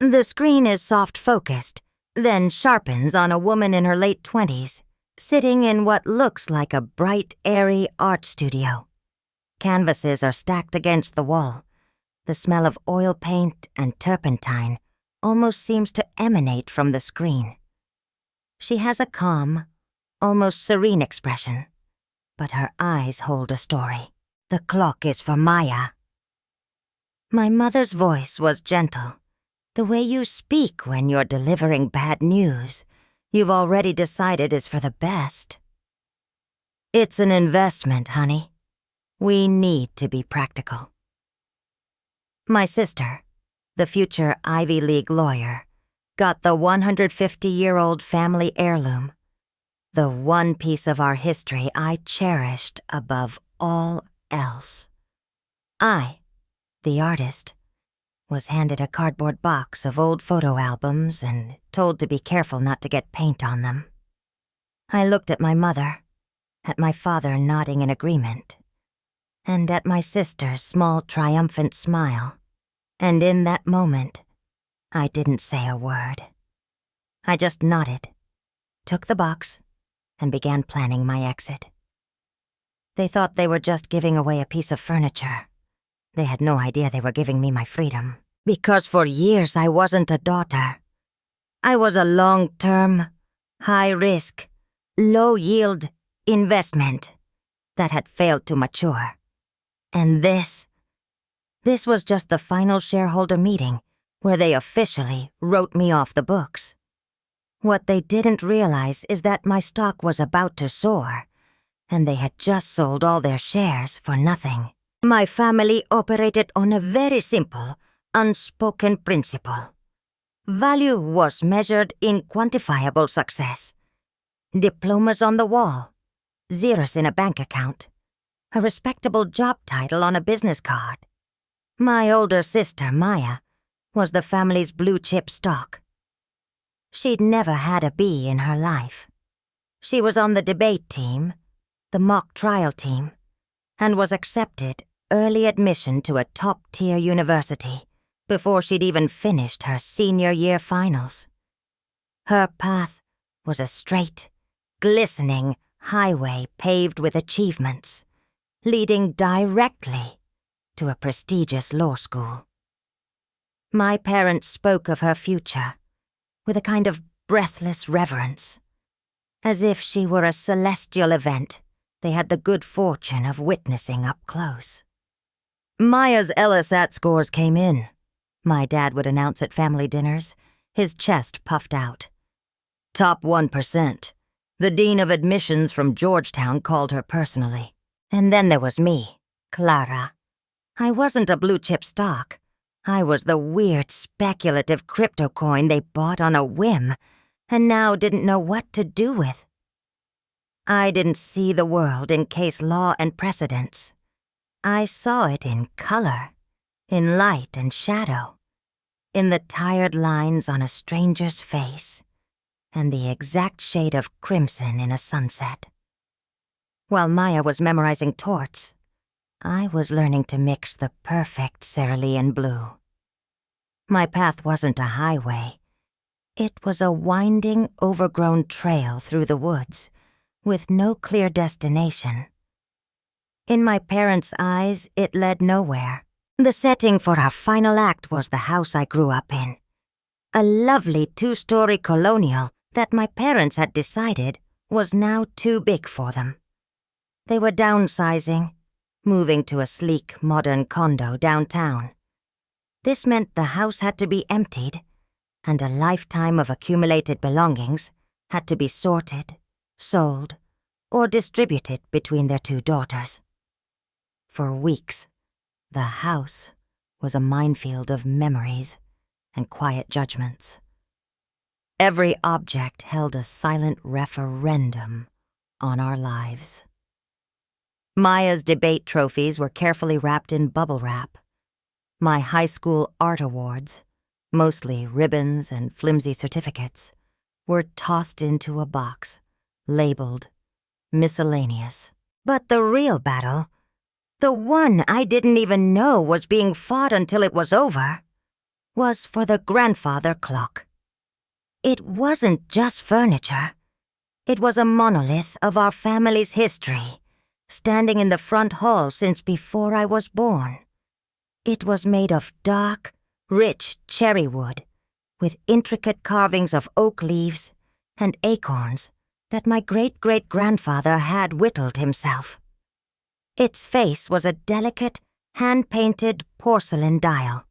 The screen is soft-focused, then sharpens on a woman in her late 20s, sitting in what looks like a bright, airy art studio. Canvases are stacked against the wall. The smell of oil paint and turpentine almost seems to emanate from the screen. She has a calm, almost serene expression, but her eyes hold a story. The clock is for Maya. My mother's voice was gentle. The way you speak when you're delivering bad news, you've already decided is for the best. It's an investment, honey. We need to be practical. My sister, the future Ivy League lawyer, got the 150-year-old family heirloom, the one piece of our history I cherished above all else. I, the artist, was handed a cardboard box of old photo albums and told to be careful not to get paint on them. I looked at my mother, at my father nodding in agreement, and at my sister's small triumphant smile, and in that moment, I didn't say a word. I just nodded, took the box, and began planning my exit. They thought they were just giving away a piece of furniture. They had no idea they were giving me my freedom. Because for years I wasn't a daughter. I was a long-term, high-risk, low-yield investment that had failed to mature. And this was just the final shareholder meeting where they officially wrote me off the books. What they didn't realize is that my stock was about to soar, and they had just sold all their shares for nothing. My family operated on a very simple, unspoken principle. Value was measured in quantifiable success. Diplomas on the wall, zeros in a bank account, a respectable job title on a business card. My older sister, Maya, was the family's blue-chip stock. She'd never had a B in her life. She was on the debate team, the mock trial team, and was accepted early admission to a top-tier university before she'd even finished her senior year finals. Her path was a straight, glistening highway paved with achievements, leading directly to a prestigious law school. My parents spoke of her future with a kind of breathless reverence, as if she were a celestial event they had the good fortune of witnessing up close. Maya's LSAT scores came in, my dad would announce at family dinners, his chest puffed out. Top 1%. The dean of admissions from Georgetown called her personally. And then there was me, Clara. I wasn't a blue-chip stock. I was the weird, speculative crypto coin they bought on a whim and now didn't know what to do with. I didn't see the world in case law and precedents. I saw it in color, in light and shadow, in the tired lines on a stranger's face, and the exact shade of crimson in a sunset. While Maya was memorizing torts, I was learning to mix the perfect cerulean blue. My path wasn't a highway. It was a winding, overgrown trail through the woods, with no clear destination. In my parents' eyes, it led nowhere. The setting for our final act was the house I grew up in. A lovely 2-story colonial that my parents had decided was now too big for them. They were downsizing, moving to a sleek, modern condo downtown. This meant the house had to be emptied, and a lifetime of accumulated belongings had to be sorted, sold, or distributed between their 2 daughters. For weeks, the house was a minefield of memories and quiet judgments. Every object held a silent referendum on our lives. Maya's debate trophies were carefully wrapped in bubble wrap. My high school art awards, mostly ribbons and flimsy certificates, were tossed into a box, labeled miscellaneous. But the real battle, the one I didn't even know was being fought until it was over, was for the grandfather clock. It wasn't just furniture. It was a monolith of our family's history, standing in the front hall since before I was born. It was made of dark, rich cherry wood, with intricate carvings of oak leaves and acorns that my great-great-grandfather had whittled himself. Its face was a delicate, hand-painted porcelain dial,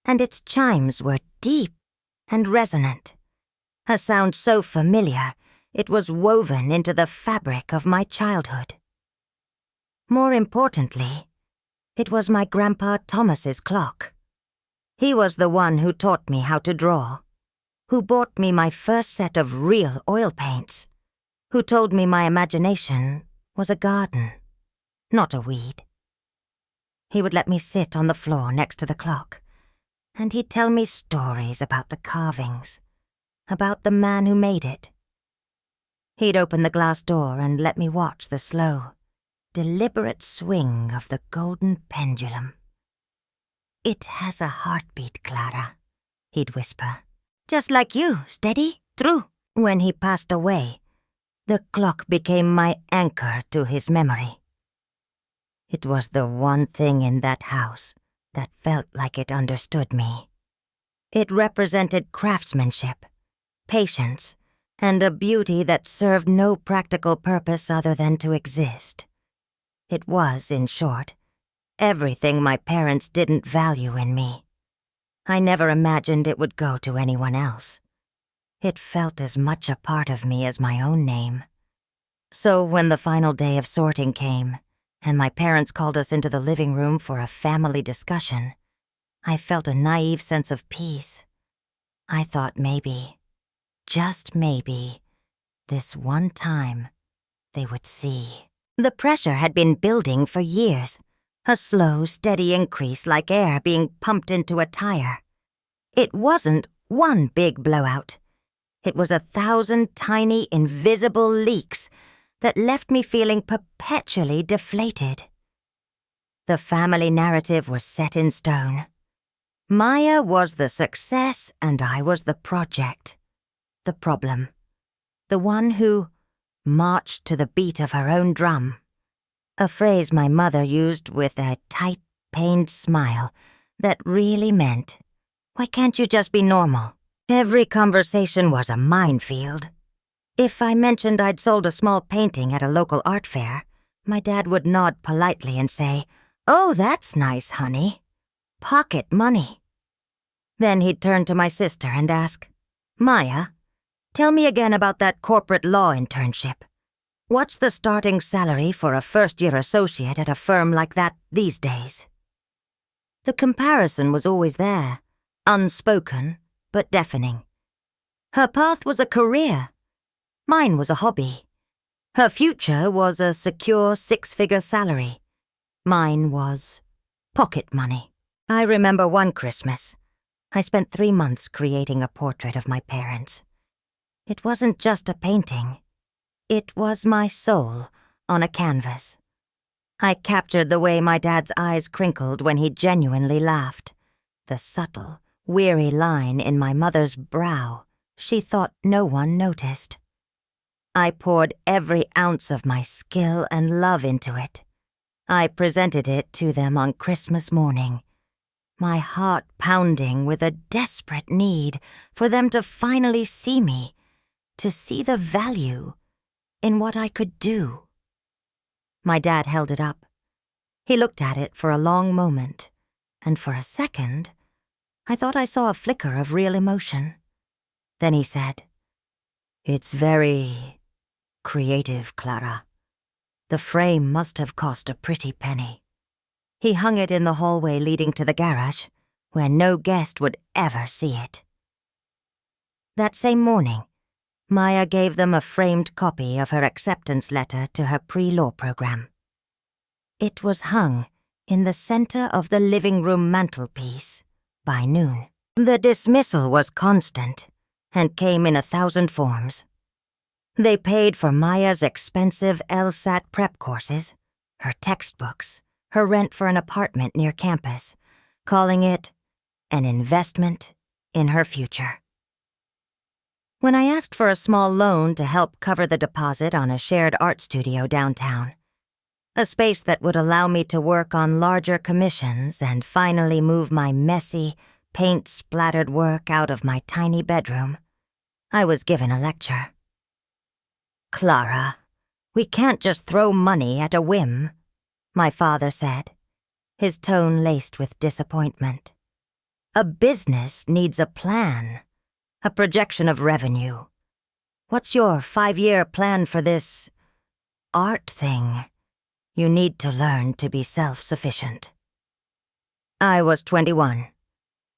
and its chimes were deep and resonant, a sound so familiar it was woven into the fabric of my childhood. More importantly, it was my Grandpa Thomas's clock. He was the one who taught me how to draw, who bought me my first set of real oil paints, who told me my imagination was a garden, not a weed. He would let me sit on the floor next to the clock, and he'd tell me stories about the carvings, about the man who made it. He'd open the glass door and let me watch the slow, deliberate swing of the golden pendulum. "It has a heartbeat, Clara," he'd whisper. "Just like you, steady, true." When he passed away, the clock became my anchor to his memory. It was the one thing in that house that felt like it understood me. It represented craftsmanship, patience, and a beauty that served no practical purpose other than to exist. It was, in short, everything my parents didn't value in me. I never imagined it would go to anyone else. It felt as much a part of me as my own name. So when the final day of sorting came, and my parents called us into the living room for a family discussion, I felt a naive sense of peace. I thought maybe, just maybe, this one time, they would see. The pressure had been building for years, a slow, steady increase like air being pumped into a tire. It wasn't one big blowout. It was 1,000 tiny, invisible leaks that left me feeling perpetually deflated. The family narrative was set in stone. Maya was the success and I was the project, the problem, the one who marched to the beat of her own drum, a phrase my mother used with a tight, pained smile that really meant, "Why can't you just be normal?" Every conversation was a minefield. If I mentioned I'd sold a small painting at a local art fair, my dad would nod politely and say, "Oh, that's nice, honey. Pocket money." Then he'd turn to my sister and ask, "Maya, tell me again about that corporate law internship. What's the starting salary for a first-year associate at a firm like that these days?" The comparison was always there, unspoken but deafening. Her path was a career. Mine was a hobby. Her future was a secure 6-figure salary. Mine was pocket money. I remember one Christmas. I spent 3 months creating a portrait of my parents. It wasn't just a painting. It was my soul on a canvas. I captured the way my dad's eyes crinkled when he genuinely laughed, the subtle, weary line in my mother's brow she thought no one noticed. I poured every ounce of my skill and love into it. I presented it to them on Christmas morning, my heart pounding with a desperate need for them to finally see me, to see the value in what I could do. My dad held it up. He looked at it for a long moment, and for a second, I thought I saw a flicker of real emotion. Then he said, "It's very creative, Clara. The frame must have cost a pretty penny." He hung it in the hallway leading to the garage, where no guest would ever see it. That same morning, Maya gave them a framed copy of her acceptance letter to her pre-law program. It was hung in the center of the living room mantelpiece by noon. The dismissal was constant and came in 1,000 forms. They paid for Maya's expensive LSAT prep courses, her textbooks, her rent for an apartment near campus, calling it an investment in her future. When I asked for a small loan to help cover the deposit on a shared art studio downtown, a space that would allow me to work on larger commissions and finally move my messy, paint-splattered work out of my tiny bedroom, I was given a lecture. "Clara, we can't just throw money at a whim," my father said, his tone laced with disappointment. "A business needs a plan, a projection of revenue. What's your 5-year plan for this art thing? You need to learn to be self-sufficient." I was 21.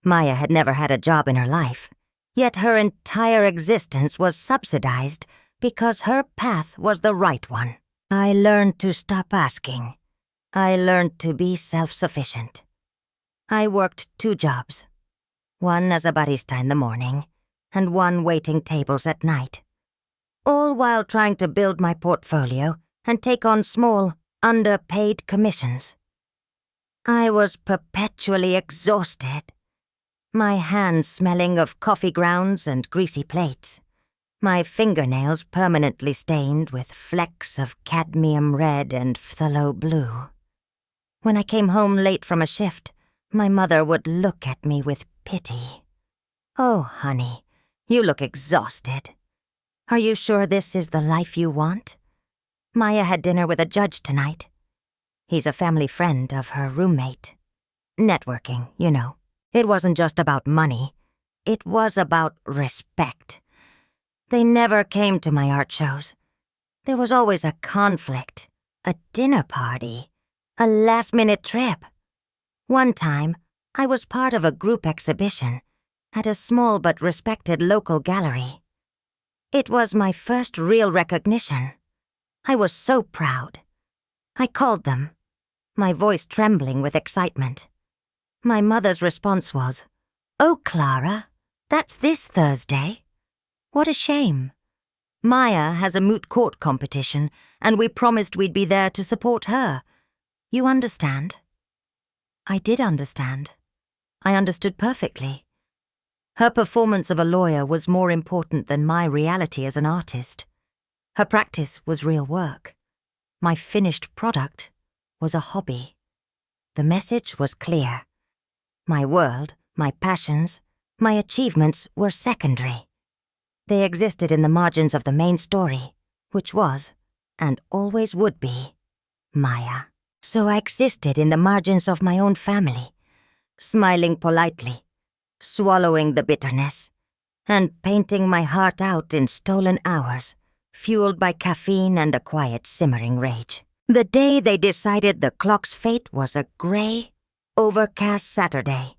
Maya had never had a job in her life, yet her entire existence was subsidized because her path was the right one. I learned to stop asking. I learned to be self-sufficient. I worked 2 jobs, one as a barista in the morning and one waiting tables at night, all while trying to build my portfolio and take on small, underpaid commissions. I was perpetually exhausted, my hands smelling of coffee grounds and greasy plates, my fingernails permanently stained with flecks of cadmium red and phthalo blue. When I came home late from a shift, my mother would look at me with pity. "Oh, honey, you look exhausted. Are you sure this is the life you want? Maya had dinner with a judge tonight. He's a family friend of her roommate. Networking, you know. It wasn't just about money. It was about respect. They never came to my art shows. There was always a conflict, a dinner party, a last-minute trip. One time, I was part of a group exhibition at a small but respected local gallery. It was my first real recognition. I was so proud. I called them, my voice trembling with excitement. My mother's response was, "Oh, Clara, that's this Thursday. What a shame. Maya has a moot court competition, and we promised we'd be there to support her. You understand?" I did understand. I understood perfectly. Her performance of a lawyer was more important than my reality as an artist. Her practice was real work. My finished product was a hobby. The message was clear. My world, my passions, my achievements were secondary. They existed in the margins of the main story, which was, and always would be, Maya. So I existed in the margins of my own family, smiling politely, swallowing the bitterness, and painting my heart out in stolen hours, fueled by caffeine and a quiet simmering rage. The day they decided the clock's fate was a gray, overcast Saturday.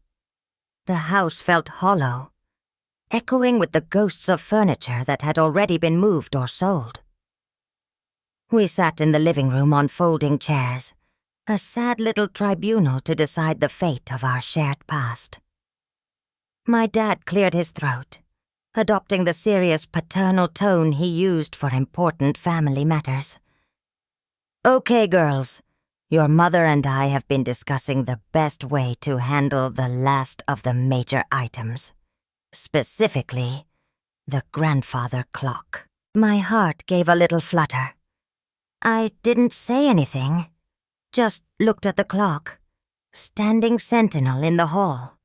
The house felt hollow, echoing with the ghosts of furniture that had already been moved or sold. We sat in the living room on folding chairs, a sad little tribunal to decide the fate of our shared past. My dad cleared his throat, adopting the serious paternal tone he used for important family matters. "Okay, girls, your mother and I have been discussing the best way to handle the last of the major items, specifically the grandfather clock." My heart gave a little flutter. I didn't say anything, just looked at the clock, standing sentinel in the hall,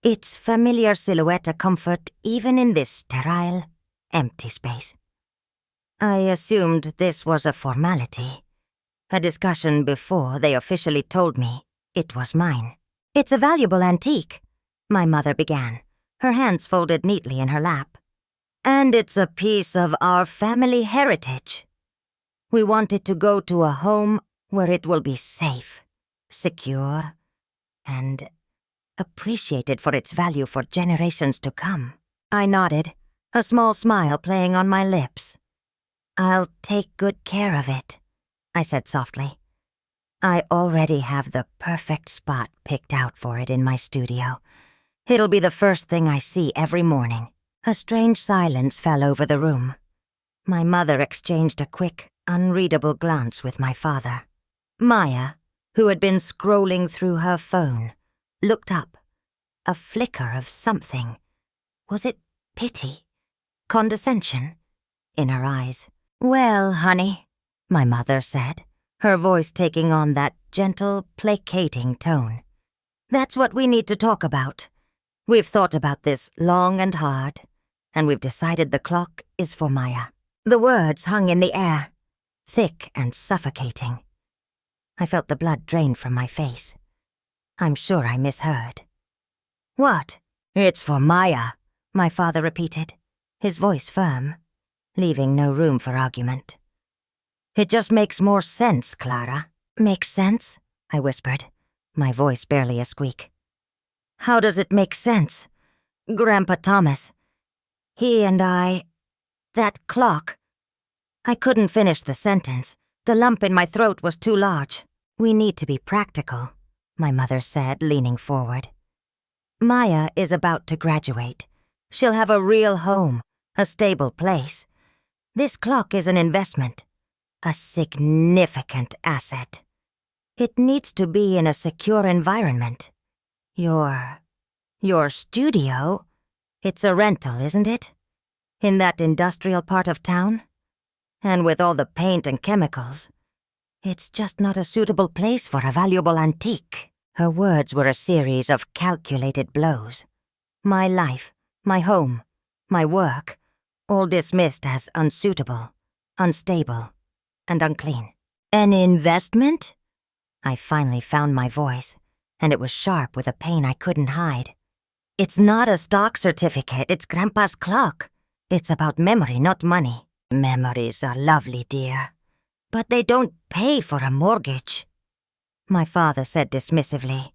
its familiar silhouette a comfort even in this sterile, empty space. I assumed this was a formality, a discussion before they officially told me it was mine. "It's a valuable antique," my mother began, her hands folded neatly in her lap. "And it's a piece of our family heritage. We want it to go to a home where it will be safe, secure, and appreciated for its value for generations to come." I nodded, a small smile playing on my lips. "I'll take good care of it," I said softly. "I already have the perfect spot picked out for it in my studio. It'll be the first thing I see every morning." A strange silence fell over the room. My mother exchanged a quick, unreadable glance with my father. Maya, who had been scrolling through her phone, looked up, a flicker of something. Was it pity? Condescension? In her eyes. "Well, honey," my mother said, her voice taking on that gentle, placating tone. "That's what we need to talk about. We've thought about this long and hard, and we've decided the clock is for Maya." The words hung in the air, thick and suffocating. I felt the blood drain from my face. I'm sure I misheard. "What?" "It's for Maya," my father repeated, his voice firm, leaving no room for argument. "It just makes more sense, Clara." "Makes sense?" I whispered, my voice barely a squeak. "How does it make sense? Grandpa Thomas. He and I... that clock." I couldn't finish the sentence. The lump in my throat was too large. "We need to be practical," my mother said, leaning forward. "Maya is about to graduate. She'll have a real home, a stable place. This clock is an investment, a significant asset. It needs to be in a secure environment. Your studio? It's a rental, isn't it? In that industrial part of town? And with all the paint and chemicals, it's just not a suitable place for a valuable antique." Her words were a series of calculated blows. My life, my home, my work, all dismissed as unsuitable, unstable, and unclean. "An investment?" I finally found my voice, and it was sharp with a pain I couldn't hide. "It's not a stock certificate, it's Grandpa's clock. It's about memory, not money." "Memories are lovely, dear, but they don't pay for a mortgage," my father said dismissively.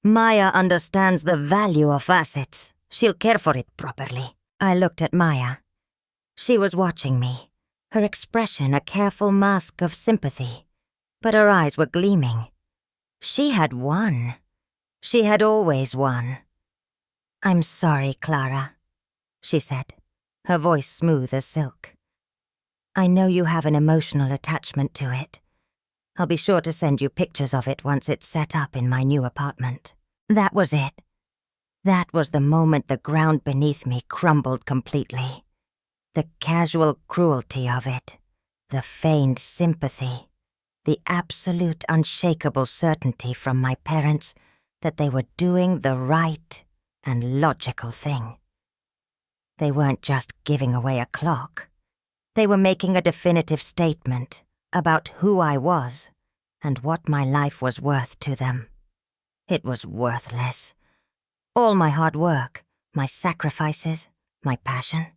"Maya understands the value of assets. She'll care for it properly." I looked at Maya. She was watching me, her expression a careful mask of sympathy, but her eyes were gleaming. She had won. She had always won. "I'm sorry, Clara," she said, her voice smooth as silk. "I know you have an emotional attachment to it. I'll be sure to send you pictures of it once it's set up in my new apartment." That was it. That was the moment the ground beneath me crumbled completely. The casual cruelty of it, the feigned sympathy, the absolute unshakable certainty from my parents that they were doing the right and logical thing. They weren't just giving away a clock. They were making a definitive statement about who I was and what my life was worth to them. It was worthless. All my hard work, my sacrifices, my passion,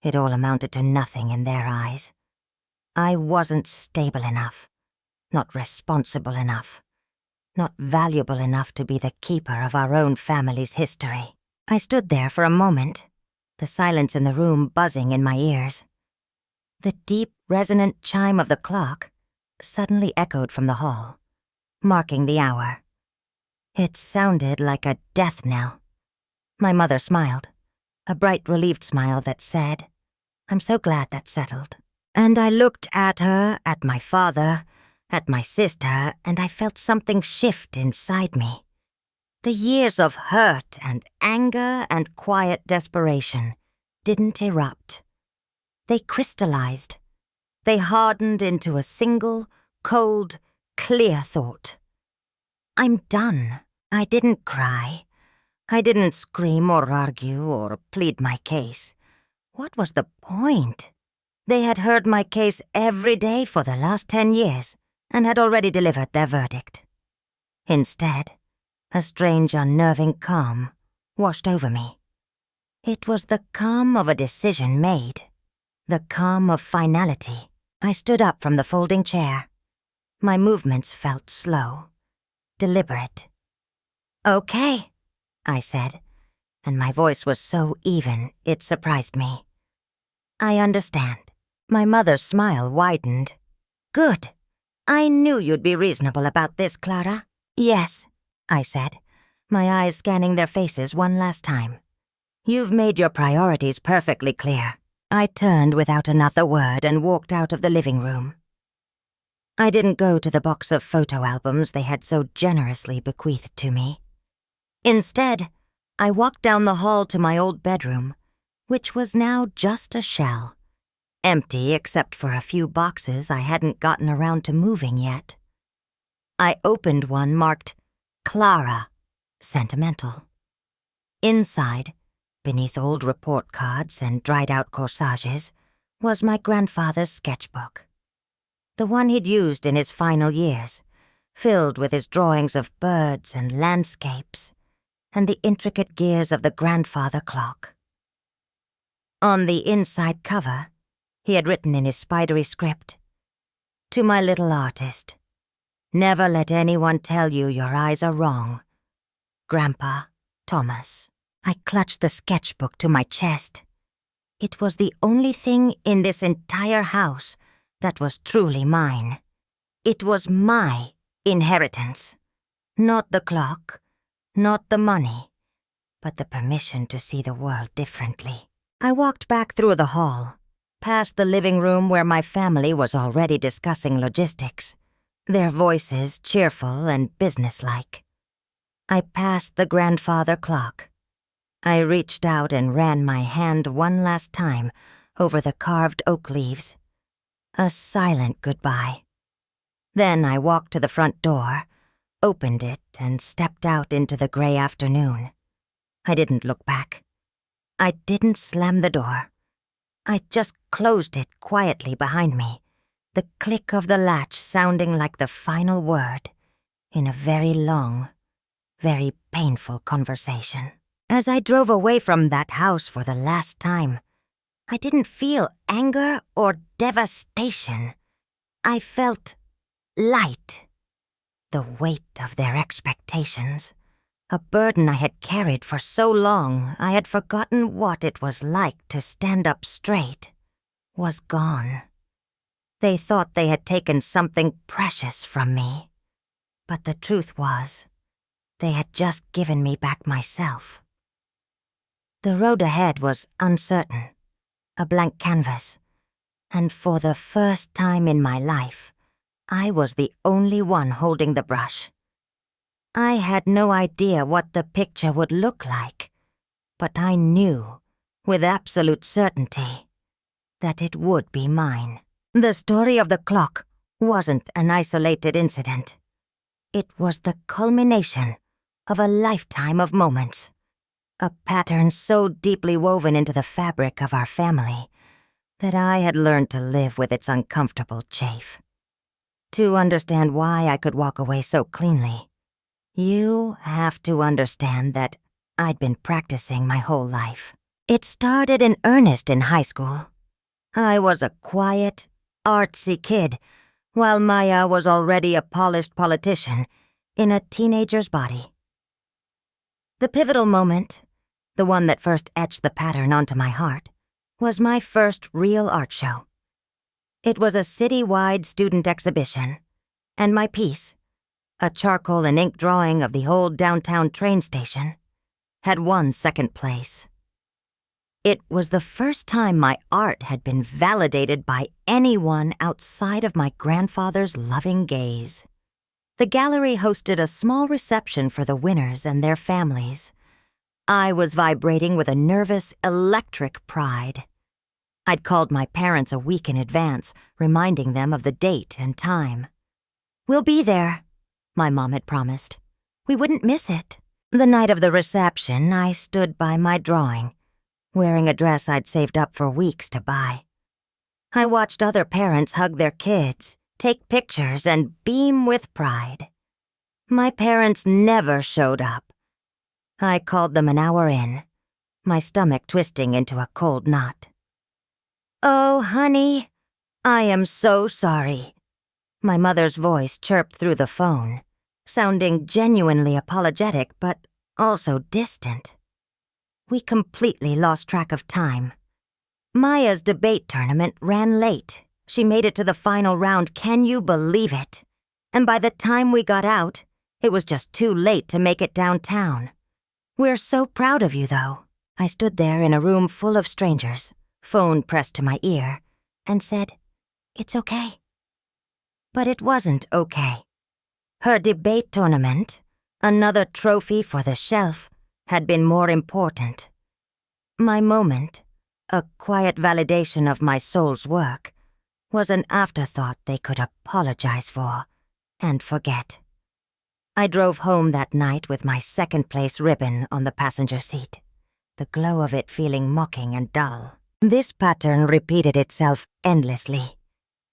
it all amounted to nothing in their eyes. I wasn't stable enough, not responsible enough, not valuable enough to be the keeper of our own family's history. I stood there for a moment, the silence in the room buzzing in my ears. The deep, resonant chime of the clock suddenly echoed from the hall, marking the hour. It sounded like a death knell. My mother smiled, a bright, relieved smile that said, "I'm so glad that's settled." And I looked at her, at my father, at my sister, and I felt something shift inside me. The years of hurt and anger and quiet desperation didn't erupt. They crystallized. They hardened into a single, cold, clear thought. I'm done. I didn't cry. I didn't scream or argue or plead my case. What was the point? They had heard my case every day for the last 10 years and had already delivered their verdict. Instead, a strange, unnerving calm washed over me. It was the calm of a decision made, the calm of finality. I stood up from the folding chair. My movements felt slow, deliberate. "Okay," I said, and my voice was so even it surprised me. "I understand." My mother's smile widened. "Good. I knew you'd be reasonable about this, Clara." "Yes," I said, my eyes scanning their faces one last time. "You've made your priorities perfectly clear." I turned without another word and walked out of the living room. I didn't go to the box of photo albums they had so generously bequeathed to me. Instead, I walked down the hall to my old bedroom, which was now just a shell, empty except for a few boxes I hadn't gotten around to moving yet. I opened one marked Clara, Sentimental. Inside, beneath old report cards and dried-out corsages, was my grandfather's sketchbook. The one he'd used in his final years, filled with his drawings of birds and landscapes, and the intricate gears of the grandfather clock. On the inside cover, he had written in his spidery script, "To my little artist, never let anyone tell you your eyes are wrong. Grandpa, Thomas." I clutched the sketchbook to my chest. It was the only thing in this entire house that was truly mine. It was my inheritance. Not the clock, not the money, but the permission to see the world differently. I walked back through the hall, past the living room where my family was already discussing logistics, their voices cheerful and businesslike. I passed the grandfather clock. I reached out and ran my hand one last time over the carved oak leaves. A silent goodbye. Then I walked to the front door, opened it, and stepped out into the gray afternoon. I didn't look back. I didn't slam the door. I just closed it quietly behind me, the click of the latch sounding like the final word in a very long, very painful conversation. As I drove away from that house for the last time, I didn't feel anger or devastation. I felt light. The weight of their expectations, a burden I had carried for so long I had forgotten what it was like to stand up straight, was gone. They thought they had taken something precious from me, but the truth was, they had just given me back myself. The road ahead was uncertain, a blank canvas, and for the first time in my life, I was the only one holding the brush. I had no idea what the picture would look like, but I knew, with absolute certainty, that it would be mine. The story of the clock wasn't an isolated incident. It was the culmination of a lifetime of moments. A pattern so deeply woven into the fabric of our family that I had learned to live with its uncomfortable chafe. To understand why I could walk away so cleanly, you have to understand that I'd been practicing my whole life. It started in earnest in high school. I was a quiet, artsy kid, while Maya was already a polished politician in a teenager's body. The pivotal moment, the one that first etched the pattern onto my heart, was my first real art show. It was a city-wide student exhibition, and my piece, a charcoal and ink drawing of the old downtown train station, had won second place. It was the first time my art had been validated by anyone outside of my grandfather's loving gaze. The gallery hosted a small reception for the winners and their families. I was vibrating with a nervous, electric pride. I'd called my parents a week in advance, reminding them of the date and time. "We'll be there," my mom had promised. "We wouldn't miss it." The night of the reception, I stood by my drawing, wearing a dress I'd saved up for weeks to buy. I watched other parents hug their kids, take pictures, and beam with pride. My parents never showed up. I called them an hour in, my stomach twisting into a cold knot. "Oh, honey, I am so sorry." My mother's voice chirped through the phone, sounding genuinely apologetic but also distant. We completely lost track of time. Maya's debate tournament ran late. She made it to the final round, can you believe it? And by the time we got out, it was just too late to make it downtown. "We're so proud of you, though." I stood there in a room full of strangers, phone pressed to my ear, and said, "It's okay." But it wasn't okay. Her debate tournament, Another trophy for the shelf had been more important. My moment, a quiet validation of my soul's work, was an afterthought they could apologize for and forget. I drove home that night with my second-place ribbon on the passenger seat, the glow of it feeling mocking and dull. This pattern repeated itself endlessly.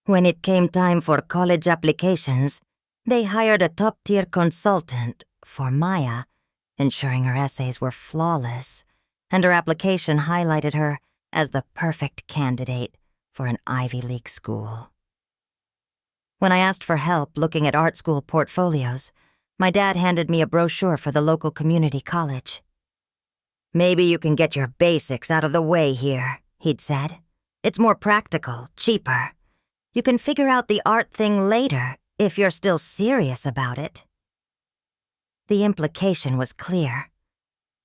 When it came time for college applications, they hired a top-tier consultant for Maya, ensuring her essays were flawless, and her application highlighted her as the perfect candidate for an Ivy League school. When I asked for help looking at art school portfolios, my dad handed me a brochure for the local community college. "Maybe you can get your basics out of the way here," he'd said. "It's more practical, cheaper. You can figure out the art thing later if you're still serious about it." The implication was clear.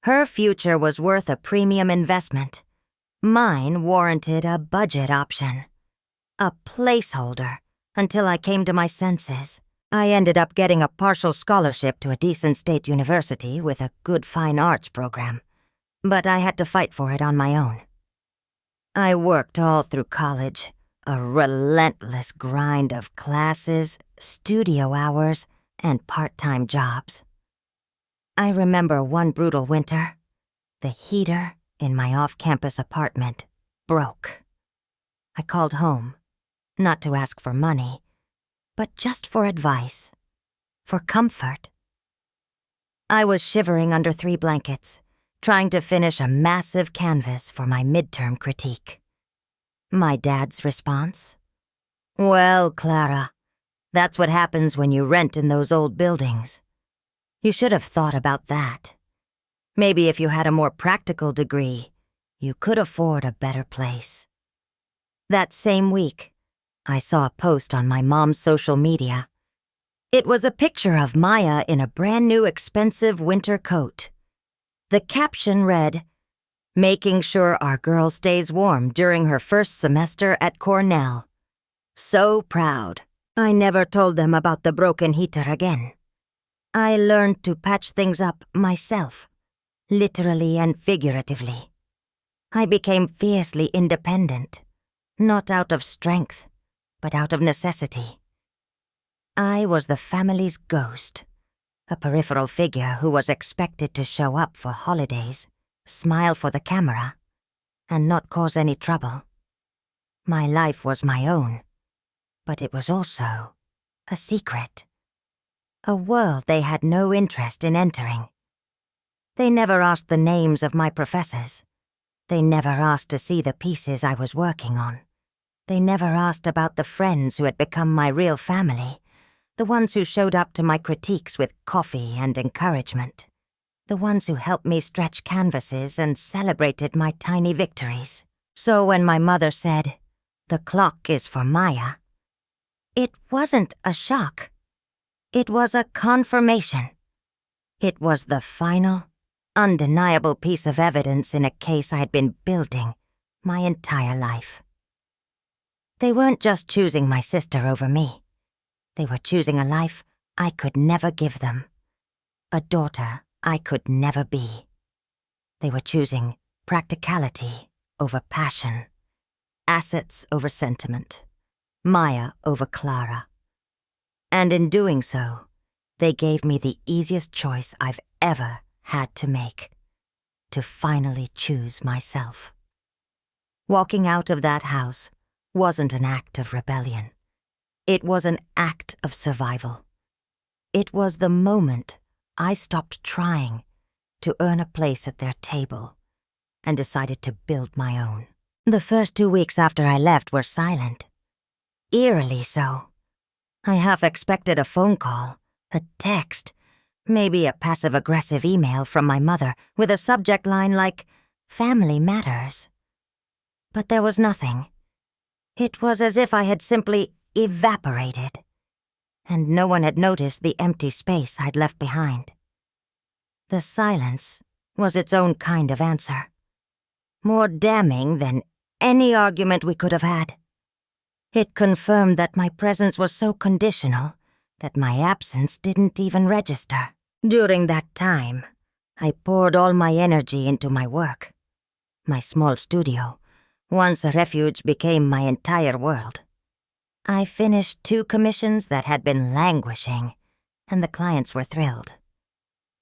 Her future was worth a premium investment. Mine warranted a budget option. A placeholder until I came to my senses. I ended up getting a partial scholarship to a decent state university with a good fine arts program, but I had to fight for it on my own. I worked all through college, a relentless grind of classes, studio hours, and part-time jobs. I remember one brutal winter. The heater in my off-campus apartment broke. I called home, not to ask for money, but just for advice, for comfort. I was shivering under 3 blankets, trying to finish a massive canvas for my midterm critique. My dad's response? "Well, Clara, that's what happens when you rent in those old buildings. You should have thought about that. Maybe if you had a more practical degree, you could afford a better place." That same week, I saw a post on my mom's social media. It was a picture of Maya in a brand new expensive winter coat. The caption read, "Making sure our girl stays warm during her first semester at Cornell. So proud." I never told them about the broken heater again. I learned to patch things up myself, literally and figuratively. I became fiercely independent, not out of strength, but out of necessity. I was the family's ghost, a peripheral figure who was expected to show up for holidays, smile for the camera, and not cause any trouble. My life was my own, but it was also a secret. A world they had no interest in entering. They never asked the names of my professors. They never asked to see the pieces I was working on. They never asked about the friends who had become my real family, the ones who showed up to my critiques with coffee and encouragement, the ones who helped me stretch canvases and celebrated my tiny victories. So when my mother said, "The clock is for Maya," it wasn't a shock. It was a confirmation. It was the final, undeniable piece of evidence in a case I had been building my entire life. They weren't just choosing my sister over me. They were choosing a life I could never give them, a daughter I could never be. They were choosing practicality over passion, assets over sentiment, Maya over Clara. And in doing so, they gave me the easiest choice I've ever had to make, to finally choose myself. Walking out of that house wasn't an act of rebellion. It was an act of survival. It was the moment I stopped trying to earn a place at their table and decided to build my own. The first 2 weeks after I left were silent. Eerily so. I half expected a phone call, a text, maybe a passive-aggressive email from my mother with a subject line like, "Family Matters." But there was nothing. It was as if I had simply evaporated, and no one had noticed the empty space I'd left behind. The silence was its own kind of answer, more damning than any argument we could have had. It confirmed that my presence was so conditional that my absence didn't even register. During that time, I poured all my energy into my work. My small studio, once a refuge, became my entire world. I finished 2 commissions that had been languishing, and the clients were thrilled.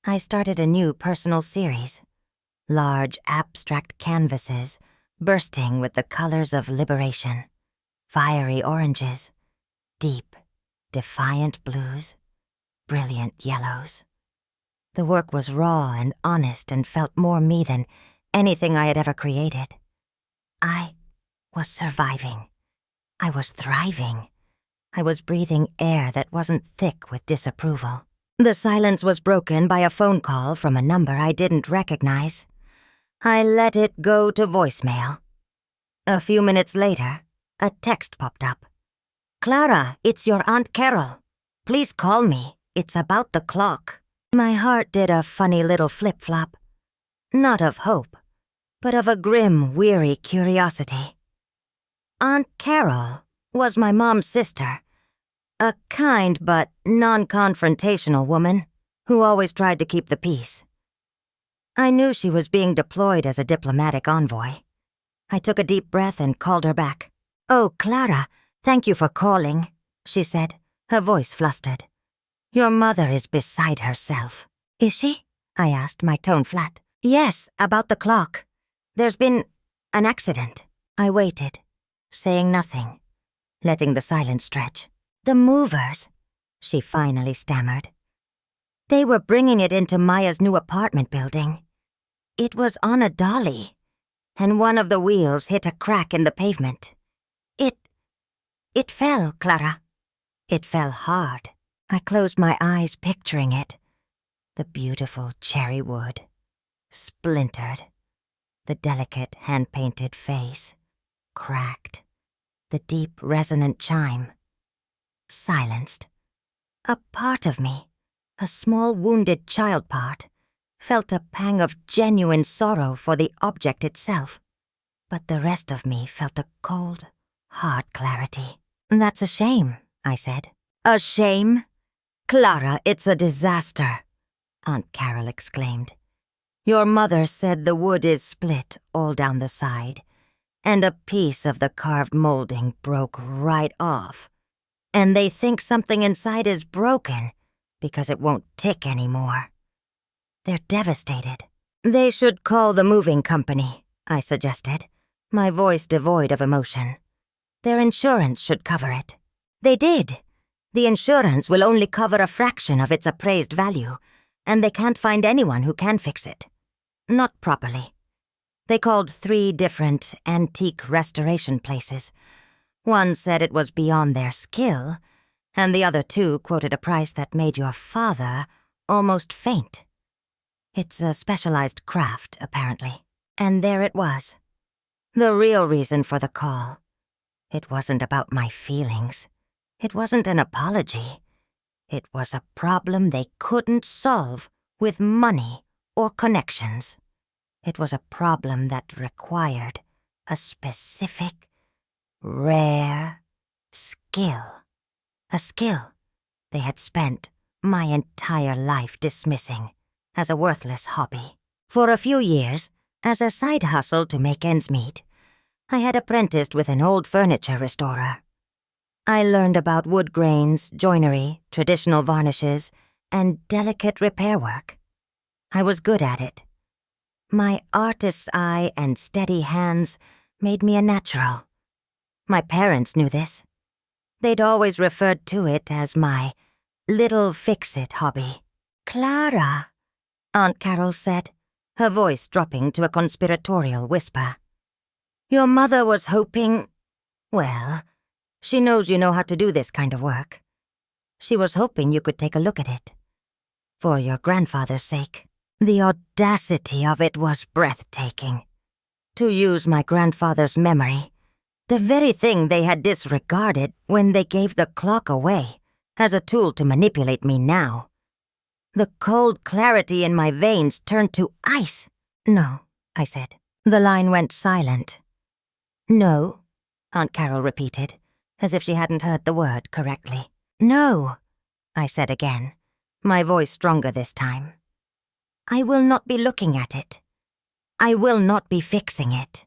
I started a new personal series, large abstract canvases bursting with the colors of liberation, fiery oranges, deep, defiant blues, brilliant yellows. The work was raw and honest and felt more me than anything I had ever created. I was surviving. I was thriving. I was breathing air that wasn't thick with disapproval. The silence was broken by a phone call from a number I didn't recognize. I let it go to voicemail. A few minutes later, a text popped up. "Clara, it's your Aunt Carol. Please call me. It's about the clock." My heart did a funny little flip-flop. Not of hope, but of a grim, weary curiosity. Aunt Carol was my mom's sister, a kind but non-confrontational woman who always tried to keep the peace. I knew she was being deployed as a diplomatic envoy. I took a deep breath and called her back. "Oh, Clara, thank you for calling," she said, her voice flustered. "Your mother is beside herself." "Is she?" I asked, my tone flat. "Yes, about the clock. There's been an accident." I waited, saying nothing, letting the silence stretch. "The movers," she finally stammered. "They were bringing it into Maya's new apartment building. It was on a dolly, and one of the wheels hit a crack in the pavement. It fell, Clara. It fell hard." I closed my eyes, picturing it. The beautiful cherry wood, splintered. The delicate hand-painted face, cracked. The deep, resonant chime, silenced. A part of me, a small wounded child part, felt a pang of genuine sorrow for the object itself. But the rest of me felt a cold, hard clarity. "That's a shame," I said. "A shame? Clara, it's a disaster," Aunt Carol exclaimed. "Your mother said the wood is split all down the side, and a piece of the carved molding broke right off. And they think something inside is broken because it won't tick anymore. They're devastated." "They should call the moving company," I suggested, my voice devoid of emotion. "Their insurance should cover it." "They did. The insurance will only cover a fraction of its appraised value, and they can't find anyone who can fix it. Not properly. They called 3 different antique restoration places. One said it was beyond their skill, and the other 2 quoted a price that made your father almost faint. It's a specialized craft, apparently." And there it was. The real reason for the call. It wasn't about my feelings. It wasn't an apology. It was a problem they couldn't solve with money or connections. It was a problem that required a specific, rare skill. A skill they had spent my entire life dismissing as a worthless hobby. For a few years, as a side hustle to make ends meet, I had apprenticed with an old furniture restorer. I learned about wood grains, joinery, traditional varnishes, and delicate repair work. I was good at it. My artist's eye and steady hands made me a natural. My parents knew this. They'd always referred to it as my little fix-it hobby. "Clara," Aunt Carol said, her voice dropping to a conspiratorial whisper. "Your mother was hoping... well, she knows you know how to do this kind of work. She was hoping you could take a look at it. For your grandfather's sake." The audacity of it was breathtaking. To use my grandfather's memory, the very thing they had disregarded when they gave the clock away, as a tool to manipulate me now. The cold clarity in my veins turned to ice. "No," I said. The line went silent. "No," Aunt Carol repeated, as if she hadn't heard the word correctly. "No," I said again, my voice stronger this time. I will not be looking at it. I will not be fixing it.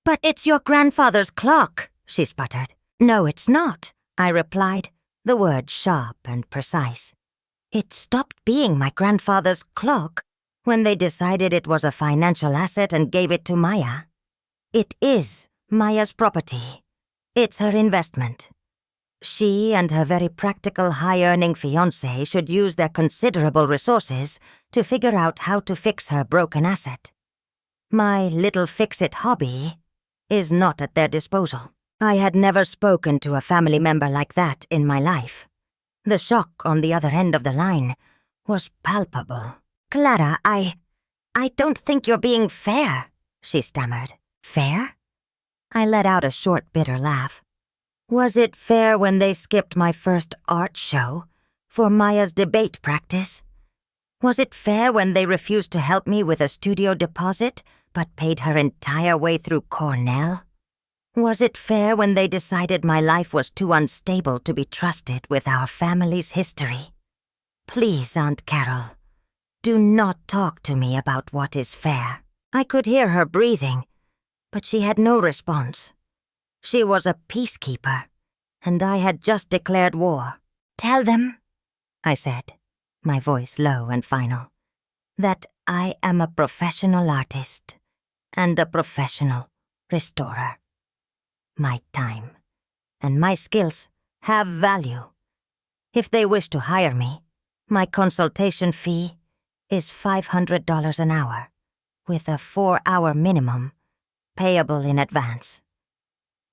But it's your grandfather's clock, she sputtered. No, it's not, I replied, the word sharp and precise. It stopped being my grandfather's clock when they decided it was a financial asset and gave it to Maya. It is Maya's property. It's her investment. She and her very practical, high-earning fiancé should use their considerable resources to figure out how to fix her broken asset. My little fix-it hobby is not at their disposal. I had never spoken to a family member like that in my life. The shock on the other end of the line was palpable. Clara, I don't think you're being fair, she stammered. Fair? I let out a short, bitter laugh. Was it fair when they skipped my first art show for Maya's debate practice? Was it fair when they refused to help me with a studio deposit but paid her entire way through Cornell? Was it fair when they decided my life was too unstable to be trusted with our family's history? Please, Aunt Carol, do not talk to me about what is fair. I could hear her breathing, but she had no response. She was a peacekeeper, and I had just declared war. Tell them, I said, my voice low and final, that I am a professional artist and a professional restorer. My time and my skills have value. If they wish to hire me, my consultation fee is $500 an hour, with a 4-hour minimum, payable in advance.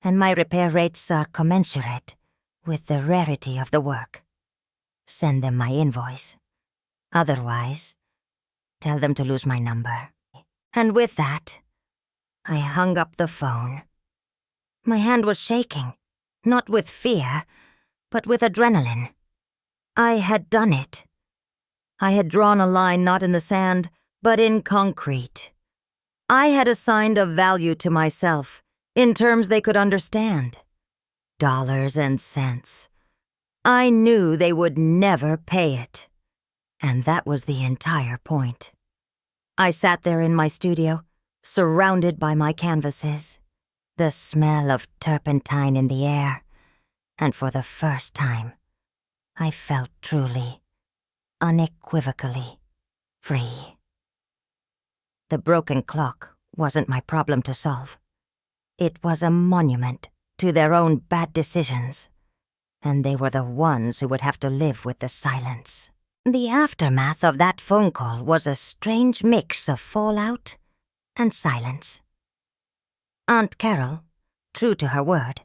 And my repair rates are commensurate with the rarity of the work. Send them my invoice. Otherwise, tell them to lose my number. And with that, I hung up the phone. My hand was shaking, not with fear, but with adrenaline. I had done it. I had drawn a line not in the sand, but in concrete. I had assigned a value to myself in terms they could understand. Dollars and cents. I knew they would never pay it. And that was the entire point. I sat there in my studio, surrounded by my canvases, the smell of turpentine in the air, and for the first time, I felt truly, unequivocally free. The broken clock wasn't my problem to solve. It was a monument to their own bad decisions, and they were the ones who would have to live with the silence. The aftermath of that phone call was a strange mix of fallout and silence. Aunt Carol, true to her word,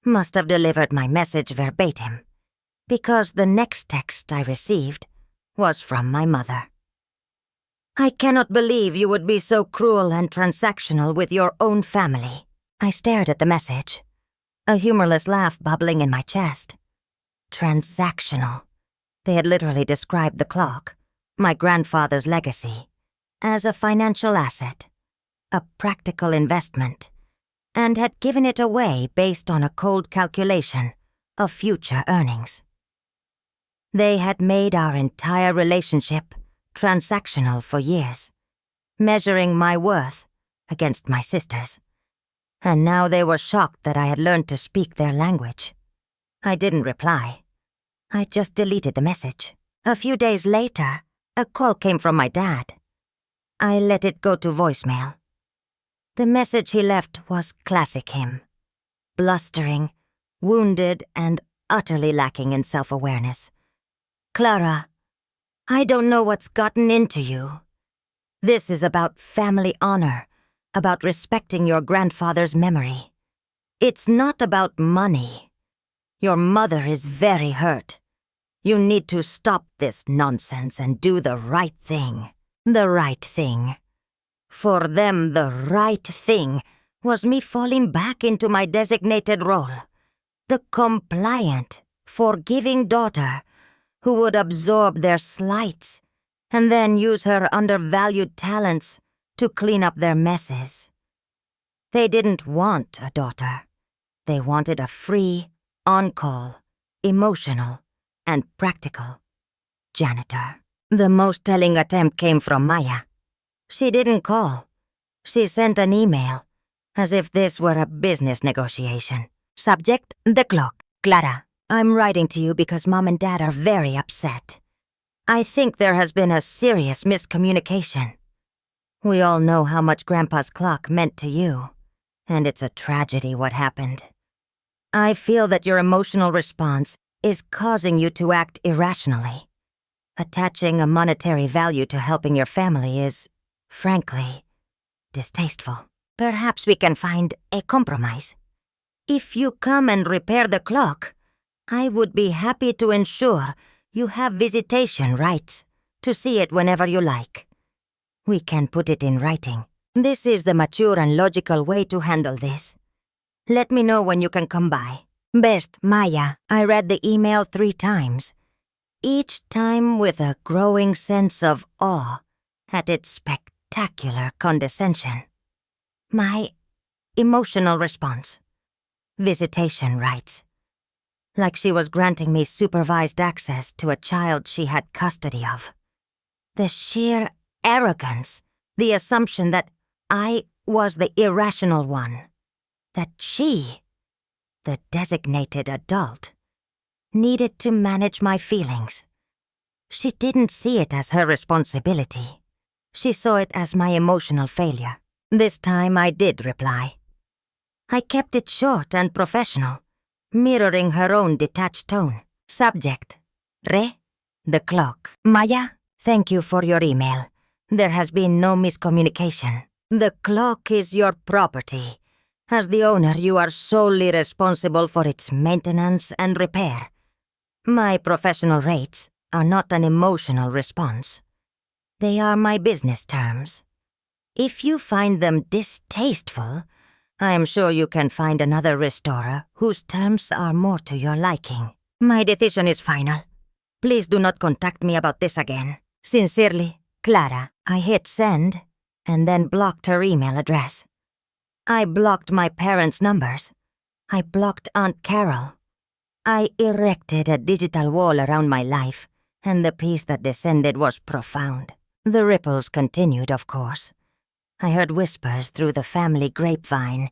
must have delivered my message verbatim, because the next text I received was from my mother. I cannot believe you would be so cruel and transactional with your own family. I stared at the message, a humorless laugh bubbling in my chest. Transactional. They had literally described the clock, my grandfather's legacy, as a financial asset, a practical investment, and had given it away based on a cold calculation of future earnings. They had made our entire relationship transactional for years, measuring my worth against my sister's. And now they were shocked that I had learned to speak their language. I didn't reply. I just deleted the message. A few days later, a call came from my dad. I let it go to voicemail. The message he left was classic him. Blustering, wounded, and utterly lacking in self-awareness. Clara, I don't know what's gotten into you. This is about family honor, about respecting your grandfather's memory. It's not about money. Your mother is very hurt. You need to stop this nonsense and do the right thing. The right thing. For them, the right thing was me falling back into my designated role. The compliant, forgiving daughter who would absorb their slights and then use her undervalued talents to clean up their messes. They didn't want a daughter. They wanted a free, on-call, emotional, and practical janitor. The most telling attempt came from Maya. She didn't call. She sent an email, as if this were a business negotiation. Subject, the clock. Clara, I'm writing to you because Mom and Dad are very upset. I think there has been a serious miscommunication. We all know how much Grandpa's clock meant to you, and it's a tragedy what happened. I feel that your emotional response is causing you to act irrationally. Attaching a monetary value to helping your family is, frankly, distasteful. Perhaps we can find a compromise. If you come and repair the clock, I would be happy to ensure you have visitation rights to see it whenever you like. We can put it in writing. This is the mature and logical way to handle this. Let me know when you can come by. Best, Maya. I read the email 3 times, each time with a growing sense of awe at its spectacular condescension. My emotional response. Visitation rights. Like she was granting me supervised access to a child she had custody of. The sheer arrogance, the assumption that I was the irrational one, that she, the designated adult, needed to manage my feelings. She didn't see it as her responsibility. She saw it as my emotional failure. This time I did reply. I kept it short and professional, mirroring her own detached tone. Subject, the clock. Maya, thank you for your email. There has been no miscommunication. The clock is your property. As the owner, you are solely responsible for its maintenance and repair. My professional rates are not an emotional response. They are my business terms. If you find them distasteful, I am sure you can find another restorer whose terms are more to your liking. My decision is final. Please do not contact me about this again. Sincerely, Clara. I hit send and then blocked her email address. I blocked my parents' numbers. I blocked Aunt Carol. I erected a digital wall around my life, and the peace that descended was profound. The ripples continued, of course. I heard whispers through the family grapevine,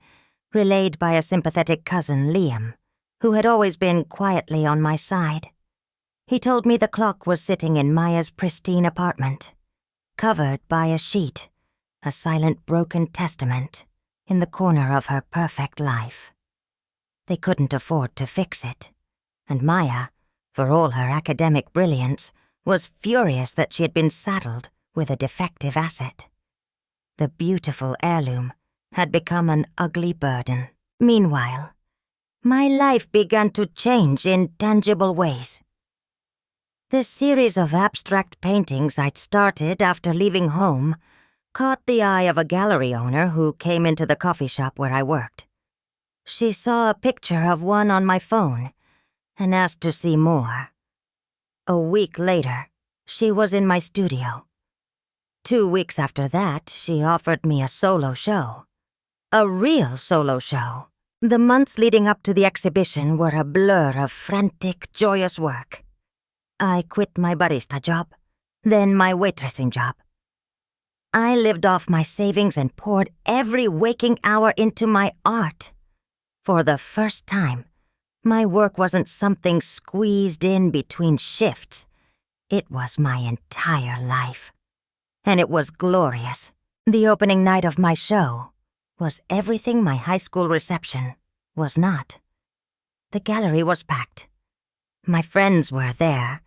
relayed by a sympathetic cousin, Liam, who had always been quietly on my side. He told me the clock was sitting in Maya's pristine apartment, covered by a sheet, a silent broken testament, in the corner of her perfect life. They couldn't afford to fix it, and Maya, for all her academic brilliance, was furious that she had been saddled with a defective asset. The beautiful heirloom had become an ugly burden. Meanwhile, my life began to change in tangible ways. The series of abstract paintings I'd started after leaving home caught the eye of a gallery owner who came into the coffee shop where I worked. She saw a picture of one on my phone and asked to see more. A week later, she was in my studio. 2 weeks after that, she offered me a solo show. A real solo show. The months leading up to the exhibition were a blur of frantic, joyous work. I quit my barista job, then my waitressing job. I lived off my savings and poured every waking hour into my art. For the first time, my work wasn't something squeezed in between shifts. It was my entire life. And it was glorious. The opening night of my show was everything my high school reception was not. The gallery was packed. My friends were there,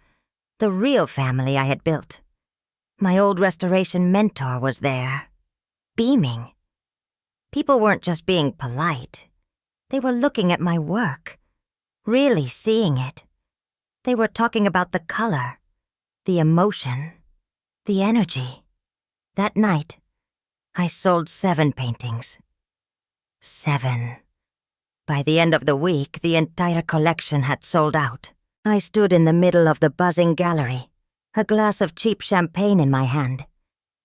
the real family I had built. My old restoration mentor was there, beaming. People weren't just being polite. They were looking at my work, really seeing it. They were talking about the color, the emotion, the energy. That night, I sold 7 paintings. 7. By the end of the week, the entire collection had sold out. I stood in the middle of the buzzing gallery, a glass of cheap champagne in my hand,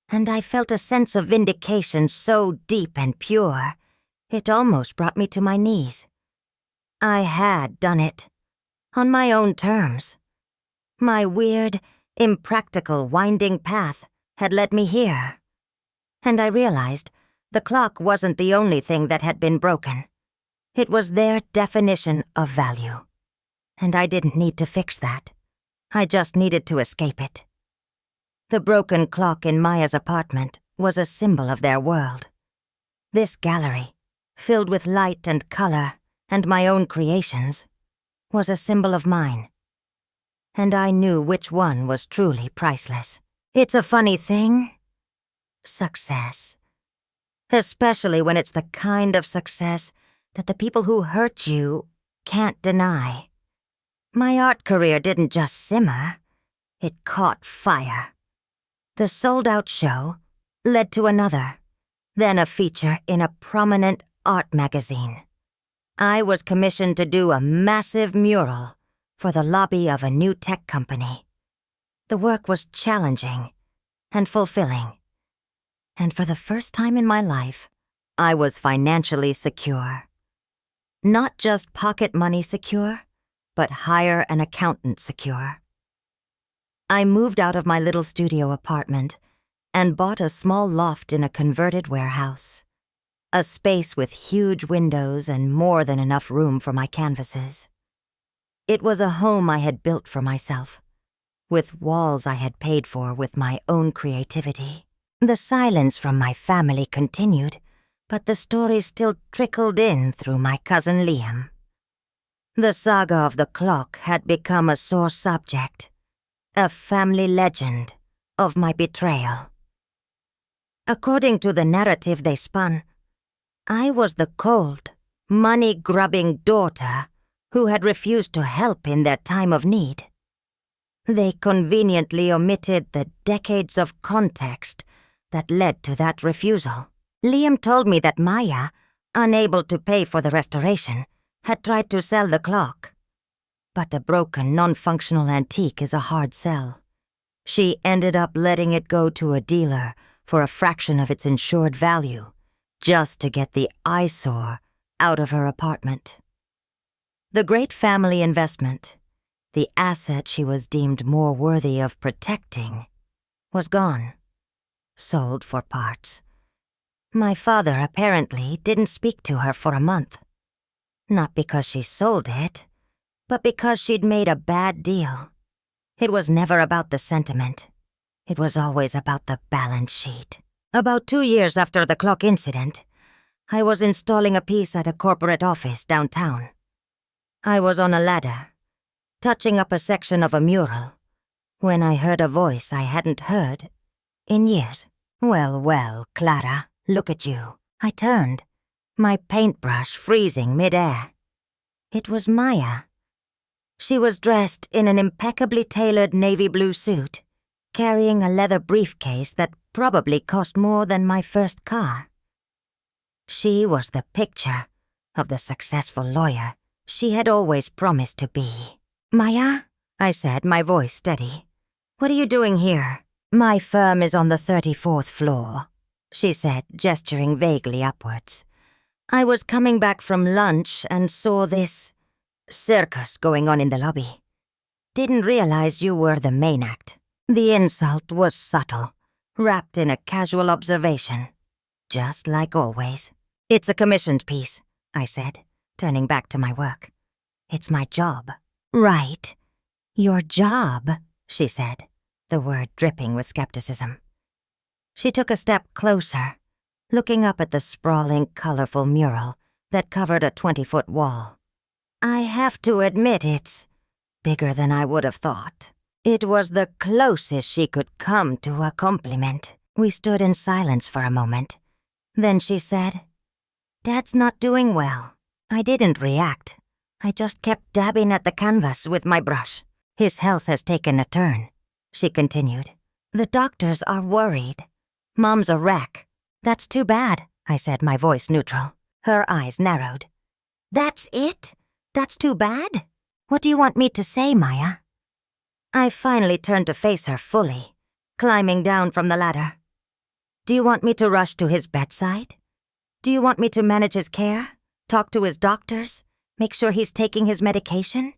and I felt a sense of vindication so deep and pure, it almost brought me to my knees. I had done it, on my own terms. My weird, impractical, winding path had led me here. And I realized the clock wasn't the only thing that had been broken. It was their definition of value. And I didn't need to fix that. I just needed to escape it. The broken clock in Maya's apartment was a symbol of their world. This gallery, filled with light and color and my own creations, was a symbol of mine. And I knew which one was truly priceless. It's a funny thing. Success. Especially when it's the kind of success that the people who hurt you can't deny. My art career didn't just simmer, it caught fire. The sold-out show led to another, then a feature in a prominent art magazine. I was commissioned to do a massive mural for the lobby of a new tech company. The work was challenging and fulfilling. And for the first time in my life, I was financially secure. Not just pocket money secure, but hire an accountant secure. I moved out of my little studio apartment and bought a small loft in a converted warehouse. A space with huge windows and more than enough room for my canvases. It was a home I had built for myself, with walls I had paid for with my own creativity. The silence from my family continued, but the stories still trickled in through my cousin Liam. The saga of the clock had become a sore subject, a family legend of my betrayal. According to the narrative they spun, I was the cold, money-grubbing daughter who had refused to help in their time of need. They conveniently omitted the decades of context that led to that refusal. Liam told me that Maya, unable to pay for the restoration, had tried to sell the clock. But a broken, non-functional antique is a hard sell. She ended up letting it go to a dealer for a fraction of its insured value, just to get the eyesore out of her apartment. The great family investment, the asset she was deemed more worthy of protecting, was gone, sold for parts. My father apparently didn't speak to her for a month. Not because she sold it, but because she'd made a bad deal. It was never about the sentiment. It was always about the balance sheet. About 2 years after the clock incident, I was installing a piece at a corporate office downtown. I was on a ladder, touching up a section of a mural, when I heard a voice I hadn't heard in years. "Well, well, Clara, look at you." I turned, my paintbrush freezing mid-air. It was Maya. She was dressed in an impeccably tailored navy blue suit, carrying a leather briefcase that probably cost more than my first car. She was the picture of the successful lawyer she had always promised to be. "Maya," I said, my voice steady. "What are you doing here?" "My firm is on the 34th floor," she said, gesturing vaguely upwards. "I was coming back from lunch and saw this circus going on in the lobby. Didn't realize you were the main act." The insult was subtle, wrapped in a casual observation, just like always. "It's a commissioned piece," I said, turning back to my work. "It's my job." "Right. Your job," she said, the word dripping with skepticism. She took a step closer, looking up at the sprawling, colorful mural that covered a 20-foot wall. "I have to admit it's bigger than I would have thought." It was the closest she could come to a compliment. We stood in silence for a moment. Then she said, "Dad's not doing well." I didn't react. I just kept dabbing at the canvas with my brush. "His health has taken a turn," she continued. "The doctors are worried. Mom's a wreck." "That's too bad," I said, my voice neutral. Her eyes narrowed. "That's it? That's too bad? What do you want me to say, Maya?" I finally turned to face her fully, climbing down from the ladder. "Do you want me to rush to his bedside? Do you want me to manage his care? Talk to his doctors? Make sure he's taking his medication?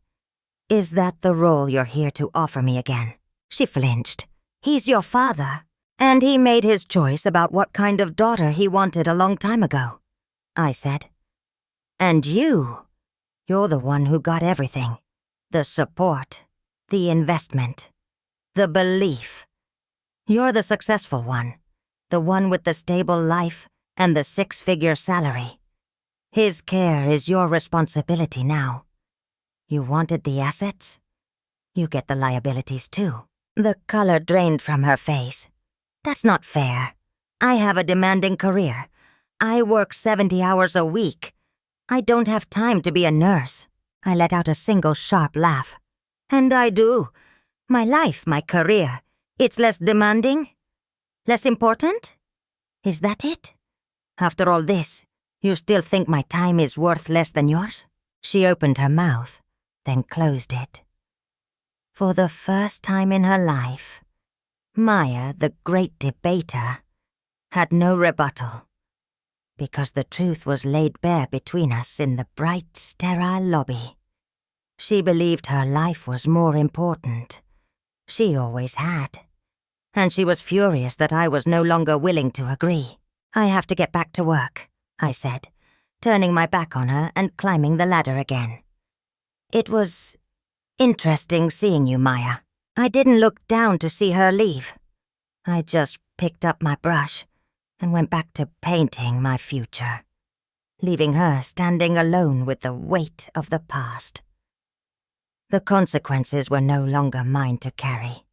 Is that the role you're here to offer me again?" She flinched. He's your father, and he made his choice about what kind of daughter he wanted a long time ago, I said. And you're the one who got everything. The support, the investment, the belief. You're the successful one, the one with the stable life and the 6-figure salary. His care is your responsibility now. You wanted the assets? You get the liabilities too. The color drained from her face. That's not fair. I have a demanding career. I work 70 hours a week. I don't have time to be a nurse. I let out a single sharp laugh. And I do. My life, my career. It's less demanding? Less important? Is that it? After all this, you still think my time is worth less than yours? She opened her mouth, then closed it. For the first time in her life, Maya, the great debater, had no rebuttal, because the truth was laid bare between us in the bright, sterile lobby. She believed her life was more important. She always had. And she was furious that I was no longer willing to agree. I have to get back to work, I said, turning my back on her and climbing the ladder again. It was interesting seeing you, Maya. I didn't look down to see her leave. I just picked up my brush and went back to painting my future, leaving her standing alone with the weight of the past. The consequences were no longer mine to carry.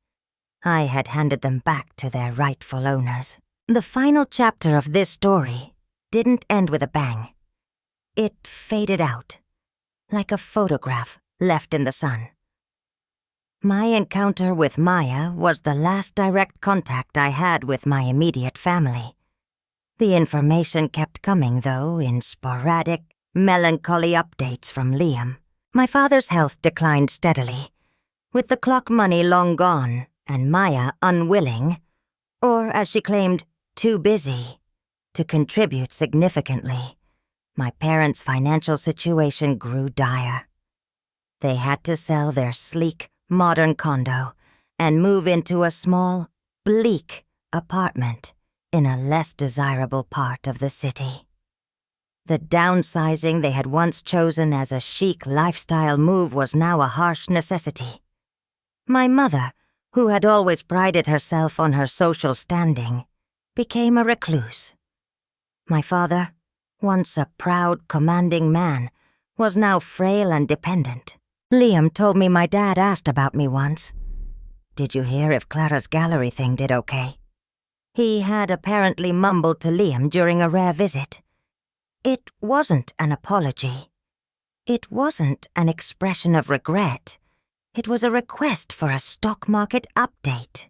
I had handed them back to their rightful owners. The final chapter of this story didn't end with a bang. It faded out, like a photograph left in the sun. My encounter with Maya was the last direct contact I had with my immediate family. The information kept coming, though, in sporadic, melancholy updates from Liam. My father's health declined steadily, with the clock money long gone and Maya unwilling, or as she claimed, too busy, to contribute significantly. My parents' financial situation grew dire. They had to sell their sleek, modern condo and move into a small, bleak apartment in a less desirable part of the city. The downsizing they had once chosen as a chic lifestyle move was now a harsh necessity. My mother, who had always prided herself on her social standing, became a recluse. My father, once a proud, commanding man, was now frail and dependent. Liam told me my dad asked about me once. "Did you hear if Clara's gallery thing did okay?" He had apparently mumbled to Liam during a rare visit. It wasn't an apology. It wasn't an expression of regret. It was a request for a stock market update.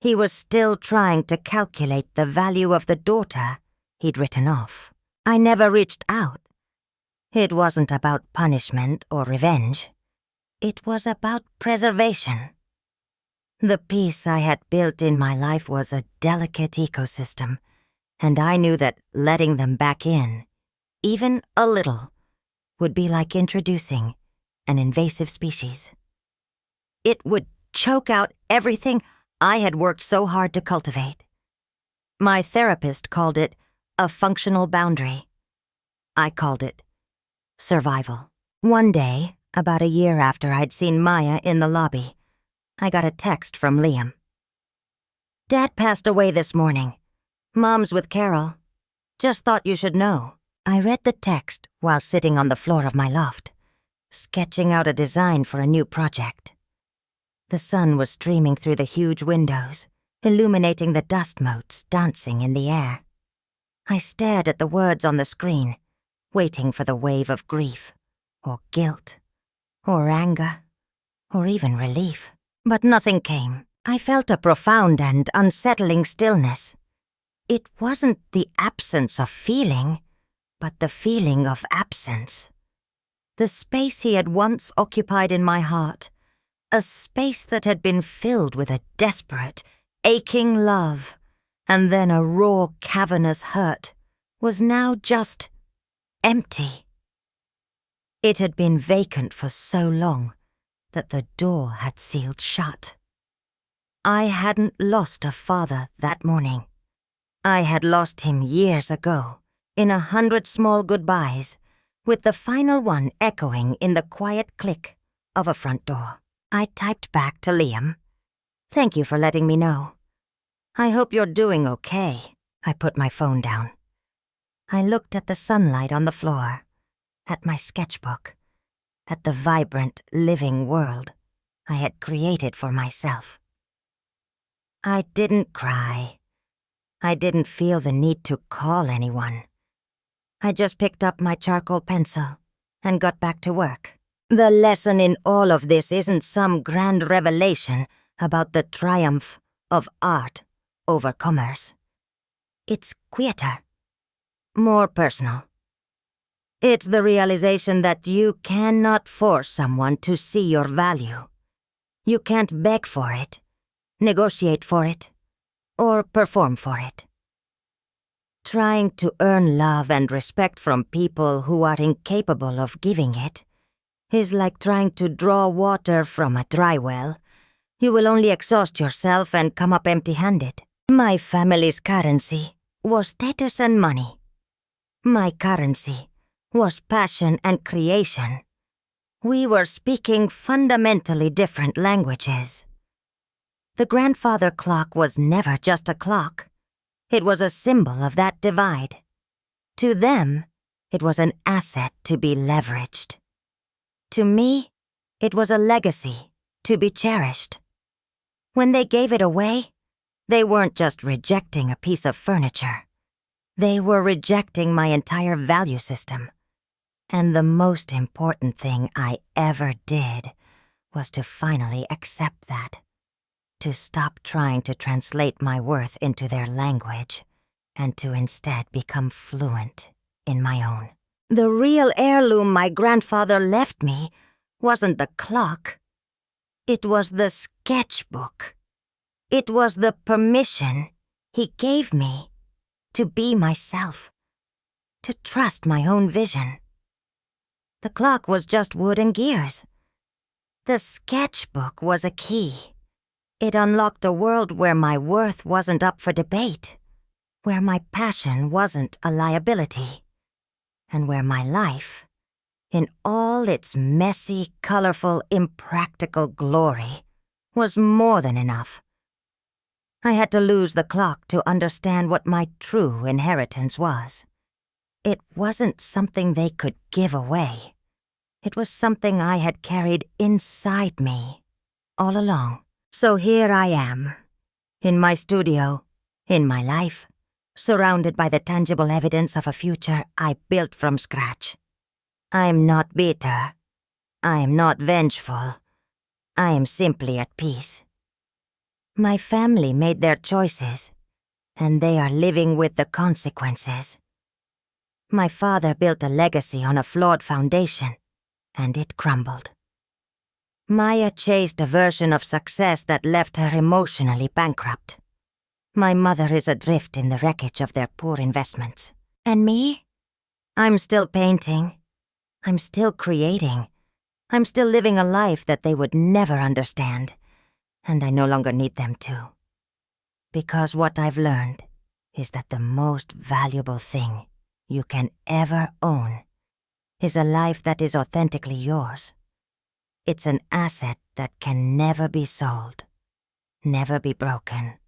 He was still trying to calculate the value of the daughter he'd written off. I never reached out. It wasn't about punishment or revenge. It was about preservation. The peace I had built in my life was a delicate ecosystem, and I knew that letting them back in, even a little, would be like introducing an invasive species. It would choke out everything I had worked so hard to cultivate. My therapist called it a functional boundary. I called it survival. One day, about a year after I'd seen Maya in the lobby, I got a text from Liam. "Dad passed away this morning. Mom's with Carol. Just thought you should know." I read the text while sitting on the floor of my loft, sketching out a design for a new project. The sun was streaming through the huge windows, illuminating the dust motes dancing in the air. I stared at the words on the screen, waiting for the wave of grief, or guilt, or anger, or even relief. But nothing came. I felt a profound and unsettling stillness. It wasn't the absence of feeling, but the feeling of absence. The space he had once occupied in my heart, a space that had been filled with a desperate, aching love, and then a raw, cavernous hurt, was now just empty. It had been vacant for so long that the door had sealed shut. I hadn't lost a father that morning. I had lost him years ago, in 100 small goodbyes, with the final one echoing in the quiet click of a front door. I typed back to Liam. "Thank you for letting me know. I hope you're doing okay." I put my phone down. I looked at the sunlight on the floor, at my sketchbook, at the vibrant, living world I had created for myself. I didn't cry. I didn't feel the need to call anyone. I just picked up my charcoal pencil and got back to work. The lesson in all of this isn't some grand revelation about the triumph of art over commerce. It's quieter, more personal. It's the realization that you cannot force someone to see your value. You can't beg for it, negotiate for it, or perform for it. Trying to earn love and respect from people who are incapable of giving it is like trying to draw water from a dry well. You will only exhaust yourself and come up empty-handed. My family's currency was status and money. My currency was passion and creation. We were speaking fundamentally different languages. The grandfather clock was never just a clock. It was a symbol of that divide. To them, it was an asset to be leveraged. To me, it was a legacy to be cherished. When they gave it away, they weren't just rejecting a piece of furniture. They were rejecting my entire value system. And the most important thing I ever did was to finally accept that. To stop trying to translate my worth into their language, and to instead become fluent in my own. The real heirloom my grandfather left me wasn't the clock. It was the sketchbook. It was the permission he gave me to be myself, to trust my own vision. The clock was just wood and gears. The sketchbook was a key. It unlocked a world where my worth wasn't up for debate, where my passion wasn't a liability, and where my life, in all its messy, colorful, impractical glory, was more than enough. I had to lose the clock to understand what my true inheritance was. It wasn't something they could give away. It was something I had carried inside me all along. So here I am, in my studio, in my life, surrounded by the tangible evidence of a future I built from scratch. I'm not bitter. I am not vengeful. I am simply at peace. My family made their choices, and they are living with the consequences. My father built a legacy on a flawed foundation, and it crumbled. Maya chased a version of success that left her emotionally bankrupt. My mother is adrift in the wreckage of their poor investments. And me? I'm still painting. I'm still creating. I'm still living a life that they would never understand, and I no longer need them to. Because what I've learned is that the most valuable thing you can ever own is a life that is authentically yours. It's an asset that can never be sold, never be broken,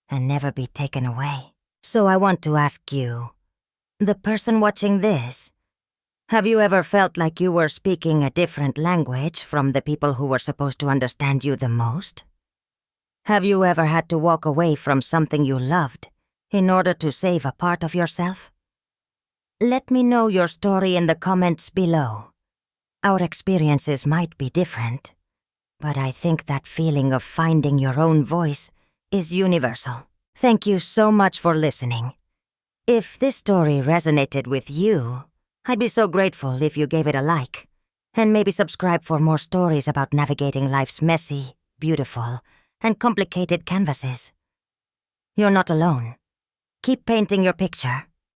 and never be taken away. So I want to ask you, the person watching this, have you ever felt like you were speaking a different language from the people who were supposed to understand you the most? Have you ever had to walk away from something you loved in order to save a part of yourself? Let me know your story in the comments below. Our experiences might be different, but I think that feeling of finding your own voice is universal. Thank you so much for listening. If this story resonated with you, I'd be so grateful if you gave it a like, and maybe subscribe for more stories about navigating life's messy, beautiful, and complicated canvases. You're not alone. Keep painting your picture,